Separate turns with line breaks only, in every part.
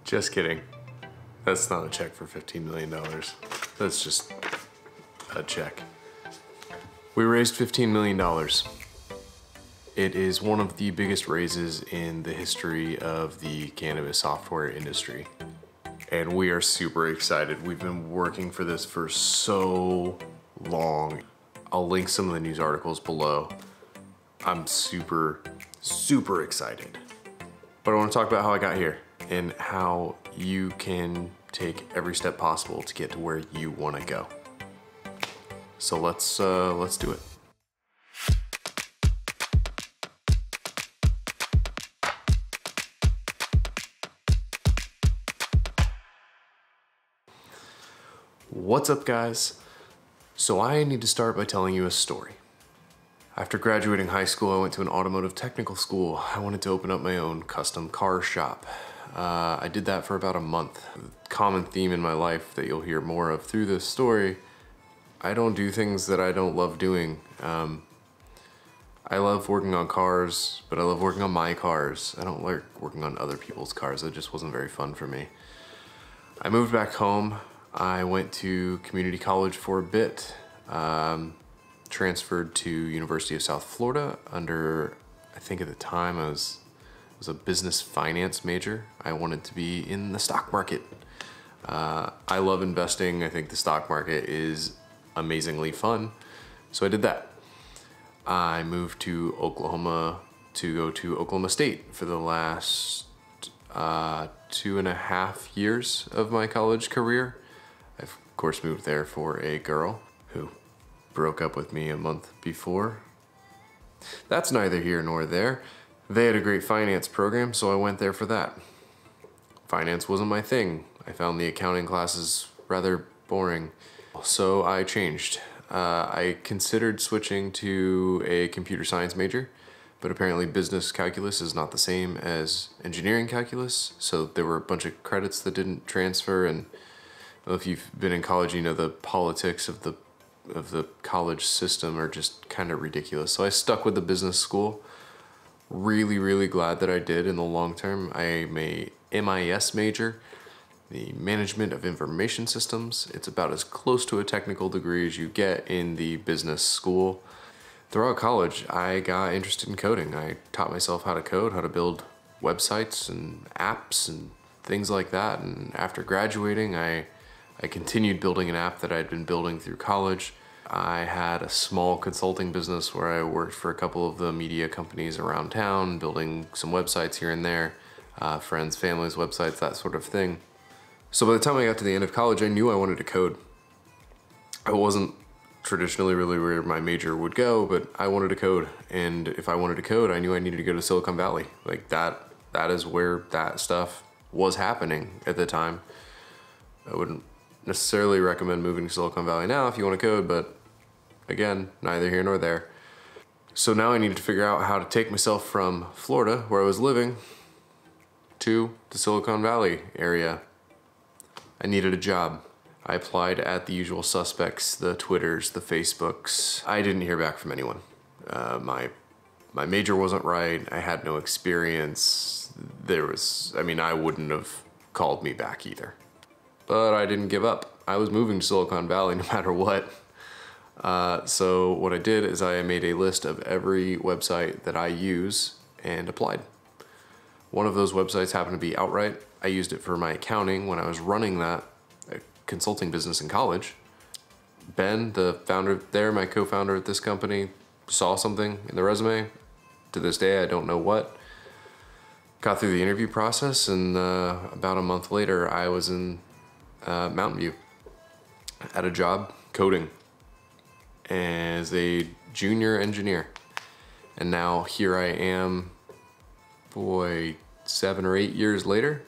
Just kidding. That's not a check for $15 million. That's just a check. We raised $15 million. It is one of the biggest raises in the history of the cannabis software industry. And we are super excited. We've been working for this for so long. I'll link some of the news articles below. I'm super excited. But I want to talk about how I got here and how you can take every step possible to get to where you want to go. So let's do it. What's up, guys? So I need to start by telling you a story. After graduating high school, I went to an automotive technical school. I wanted to open up my own custom car shop. I did that for about a month. Common theme in my life that you'll hear more of through this story, I don't do things that I don't love doing. I love working on cars, but I love working on my cars. I don't like working on other people's cars. It just wasn't very fun for me. I moved back home. I went to community college for a bit. Transferred to University of South Florida under, I think at the time I was a business finance major. I wanted to be in the stock market. I love investing. I think the stock market is amazingly fun. So I did that. I moved to Oklahoma to go to Oklahoma State for the last 2.5 years of my college career. I of course moved there for a girl who broke up with me a month before. That's neither here nor there. They had a great finance program, so I went there for that. Finance wasn't my thing. I found the accounting classes rather boring, so I changed. I considered switching to a computer science major, but apparently business calculus is not the same as engineering calculus, so there were a bunch of credits that didn't transfer, and well, if you've been in college, you know the politics of the college system are just kind of ridiculous. So I stuck with the business school. Really glad that I did in the long term. I'm a MIS major, the Management of Information Systems. It's about as close to a technical degree as you get in the business school. Throughout college, I got interested in coding. I taught myself how to code, how to build websites and apps and things like that. And after graduating, I continued building an app that I'd been building through college. I had a small consulting business where I worked for a couple of the media companies around town, building some websites here and there, friends, families' websites, that sort of thing. So by the time I got to the end of college, I knew I wanted to code. I wasn't traditionally really where my major would go, but I wanted to code. And if I wanted to code, I knew I needed to go to Silicon Valley. Like that is where that stuff was happening at the time. I wouldn't necessarily recommend moving to Silicon Valley now if you want to code, but again, neither here nor there. So now I needed to figure out how to take myself from Florida, where I was living, to the Silicon Valley area. I needed a job. I applied at the usual suspects, the Twitters, the Facebooks. I didn't hear back from anyone. My major wasn't right. I had no experience. I wouldn't have called me back either. But I didn't give up. I was moving to Silicon Valley no matter what. So what I did is I made a list of every website that I use and applied. One of those websites happened to be Outright. I used it for my accounting when I was running that consulting business in college. Ben, the founder there, my co-founder at this company, saw something in the resume. To this day, I don't know what. Got through the interview process, and about a month later, I was in Mountain View at a job coding as a junior engineer. And now here I am, 7 or 8 years later,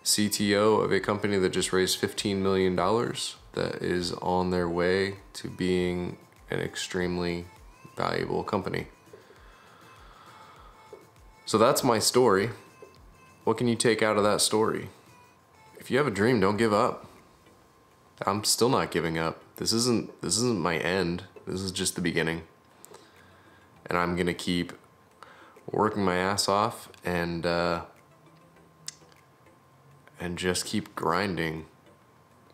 CTO of a company that just raised $15 million that is on their way to being an extremely valuable company. So that's my story. What can you take out of that story? If you have a dream, don't give up. I'm still not giving up. This isn't my end. This is just the beginning. And I'm gonna keep working my ass off and and just keep grinding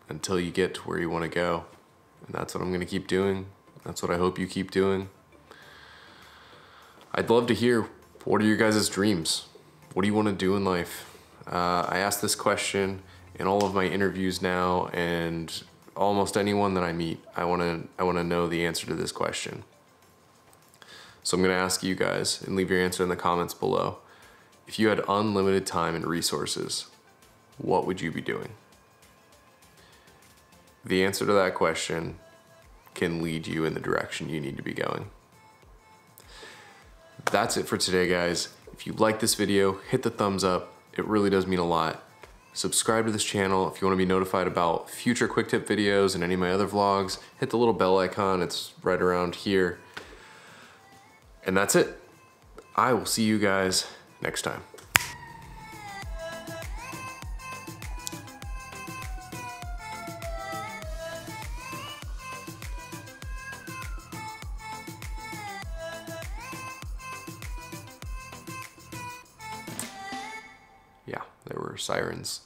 until you get to where you want to go. And that's what I'm going to keep doing. That's what I hope you keep doing. I'd love to hear, what are your guys' dreams? What do you want to do in life? I ask this question in all of my interviews now, and almost anyone that I meet, I want to know the answer to this question. So I'm going to ask you guys, and leave your answer in the comments below. If you had unlimited time and resources, what would you be doing? The answer to that question can lead you in the direction you need to be going. That's it for today, guys. If you like this video, hit the thumbs up. It really does mean a lot. Subscribe to this channel if you want to be notified about future quick tip videos and any of my other vlogs. Hit the little bell icon, it's right around here. And that's it. I will see you guys next time. Yeah, there were sirens.